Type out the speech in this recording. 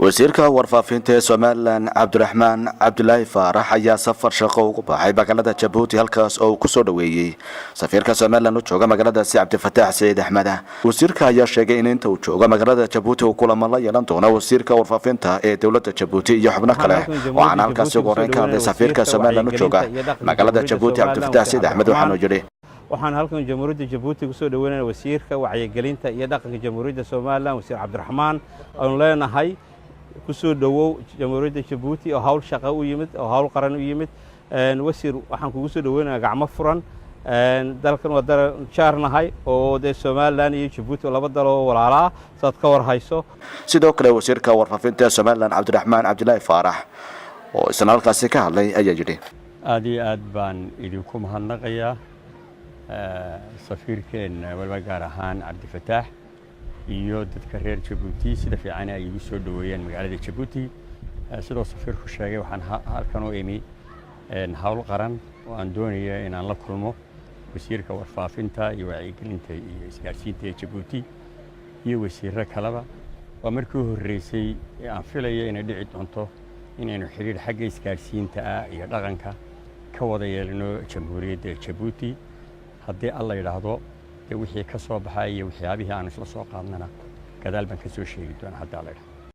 Wasiirka Warfaafinta Somaliland Abdulrahman Abdullahi Faarax ayaa safar shaqo ugu baxay Mgaalada Jibouti halkaas oo ku soo dhaweeyay safiirka Somaliland oo jooga magaaladaasi Cabdifataax Said Axmed. Wasiirka ayaa sheegay in inta uu joogo magaalada Jibouti uu kulamo la yeelan doono wasiirka warfaafinta ee dawladda Jibouti iyo xubno kale waxaana halkaas ugu horeyn ka hadlay safiirka Somaliland oo jooga magaalada Jibouti Cabdifataax Said Axmed waxaanu yiri waxaan halkan jamhuuriyadda Jibouti ku soo dhaweynaa wasiirka wacyigelinta iyo dhaqanka jamhuuriyadda Somaliland wasiir Cabdiraxmaan oo leenahay kusoo dhawow jamhuuriyadda Jibouti oo hawl shaqo u yimid oo hawl qaran u yimid wasiir waxaan kugu soo dhaweynaa gacmo furan dalkan waa dal jaarnahay oo Somaliland iyo Jibouti laba dal oo walaala saad ka war hayso sidoo kale wasiirka warfaafinta Somaliland Abdulrahman Abdullahi Faarax oo isna halkaas ka hadlay ayaa yiri aad iyo aad baan idinku mahadnaqayaa safiirkeena walba gaar ahaan Cabdifataax iyo dadka reer Jibouti sida fiican ay ugu soo dhaweeyeen magaalada Jibouti sidoo safiirku sheegay waxaan halkan u imi hawl qaran oo aan doonayo in aan la kulmo wasiirka warfaafinta iyo wacyigelinta iyo isgaarsiinta Jibouti iyo wasiirka kaleba waa markii horeysay aan filayo inay dhici doonto inaynu xiriir xagga isgaarsiinta iyo dhaqanka ka wada yeelno jamhuuriyadda Jibouti haddii alla yiraahdo wixii ka soo baxay iyo waxyaabihii aan isla soo qaadnana gadaal baan ka soo sheegi doonaa hadda alla yiraahdo